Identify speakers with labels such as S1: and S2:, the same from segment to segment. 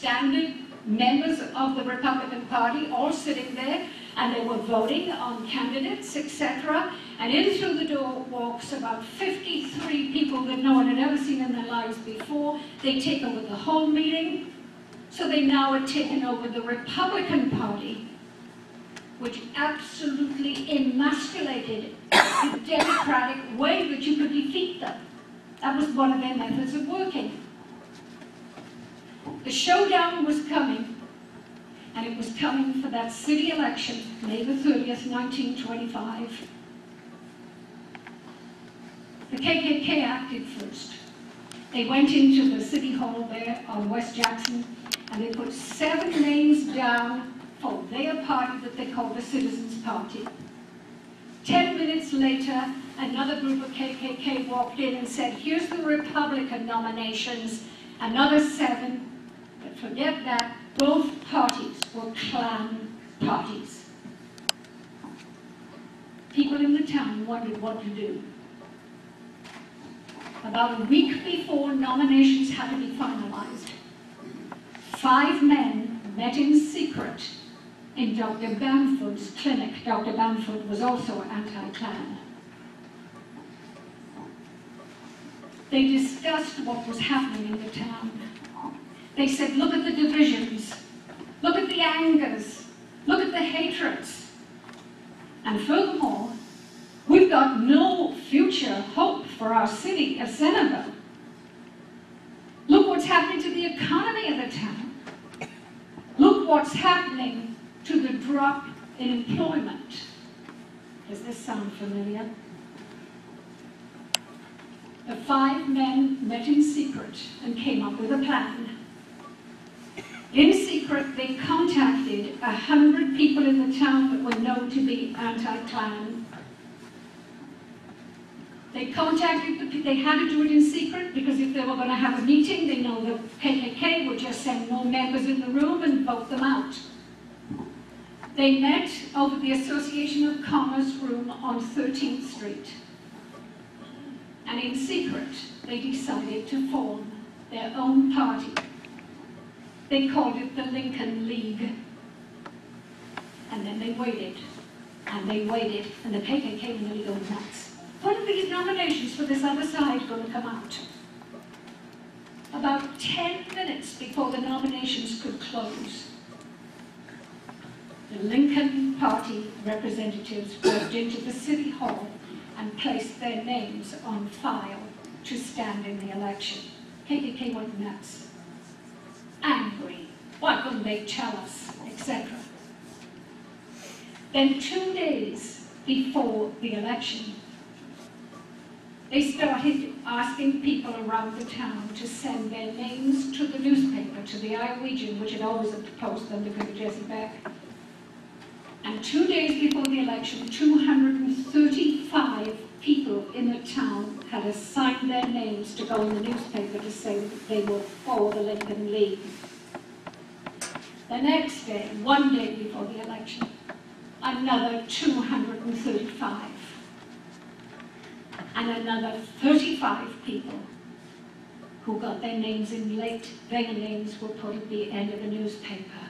S1: standard members of the Republican Party all sitting there, and they were voting on candidates, etc. And in through the door walks about 53 people that no one had ever seen in their lives before. They take over the whole meeting. So they now had taken over the Republican Party, which absolutely emasculated the Democratic way that you could defeat them. That was one of their methods of working. The showdown was coming, and it was coming for that city election, May the 30th, 1925. The KKK acted first. They went into the city hall there on West Jackson, and they put 7 names down for their party that they called the Citizens Party. 10 minutes later, another group of KKK walked in and said, here's the Republican nominations, another 7. But forget that, both parties were Klan parties. People in the town wondered what to do. About a week before nominations had to be finalized, 5 men met in secret in Dr. Bamford's clinic. Dr. Bamford was also anti-Klan. They discussed what was happening in the town. They said, look at the divisions, look at the angers, look at the hatreds. And furthermore, we've got no future hope for our city of Centerville. Look what's happening to the economy of the town. Look what's happening to the drop in employment. Does this sound familiar? The 5 men met in secret and came up with a plan. In secret, they contacted 100 people in the town that were known to be anti-Klan. They contacted they had to do it in secret because if they were going to have a meeting, they know the KKK would just send more members in the room and vote them out. They met over the Association of Commerce room on 13th Street. And in secret, they decided to form their own party. They called it the Lincoln League. And then they waited, and they waited, and the KKK were nearly going nuts. When are these nominations for this other side going to come out? About 10 minutes before the nominations could close, the Lincoln Party representatives walked into the City Hall and placed their names on file to stand in the election. KKK went nuts. Angry, why couldn't they tell us, etc. Then 2 days before the election, they started asking people around the town to send their names to the newspaper, to the Iowegian, which had always opposed them because of Jesse Beck. And 2 days before the election, 235 people in the town had assigned their names to go in the newspaper to say that they were for the Lincoln League. The next day, 1 day before the election, another 235. And another 35 people who got their names in late. Their names were put at the end of the newspaper.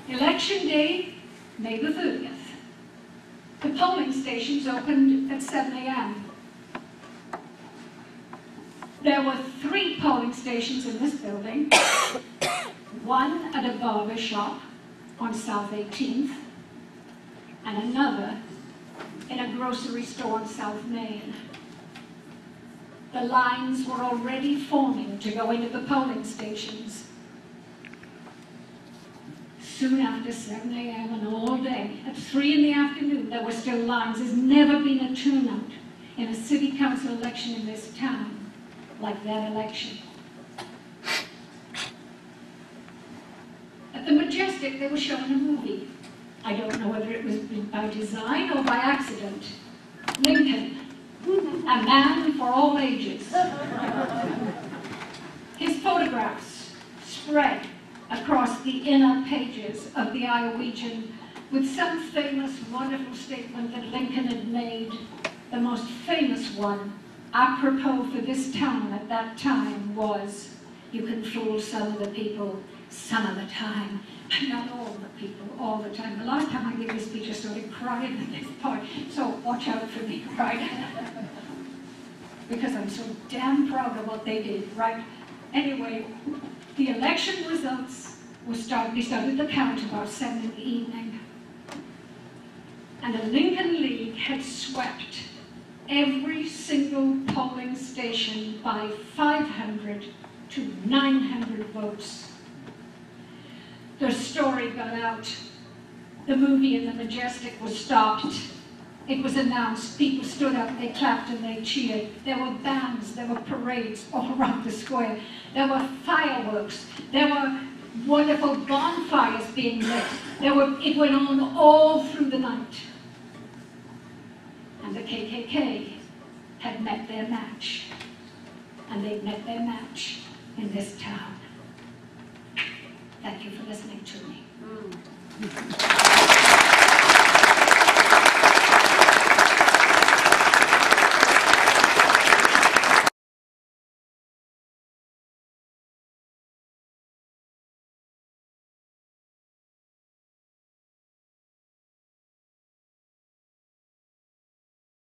S1: Election day, May the 30th. The polling stations opened at 7 a.m. There were 3 polling stations in this building, one at a barber shop on South 18th, and another in a grocery store on South Main. The lines were already forming to go into the polling stations. Soon after 7 a.m. and all day, at 3 in the afternoon, there were still lines. There's never been a turnout in a city council election in this town like that election. At the Majestic, they were showing a movie. I don't know whether it was by design or by accident. Lincoln, a man for all ages. His photographs spread across the inner pages of the Iowegian with some famous, wonderful statement that Lincoln had made. The most famous one, apropos for this town at that time, was, You can fool some of the people some of the time, but not all the people all the time. The last time I gave this speech, I started crying at this point, so watch out for me, right? Because I'm so damn proud of what they did, right? Anyway, the election results we started to count about 7 in the evening. And the Lincoln League had swept every single polling station by 500 to 900 votes. The story got out. The movie in the Majestic was stopped. It was announced. People stood up, they clapped and they cheered. There were bands, there were parades all around the square. There were fireworks. There were wonderful bonfires being lit. It went on all through the night. And the KKK had met their match. And they'd met their match in this town. Thank you for listening to me.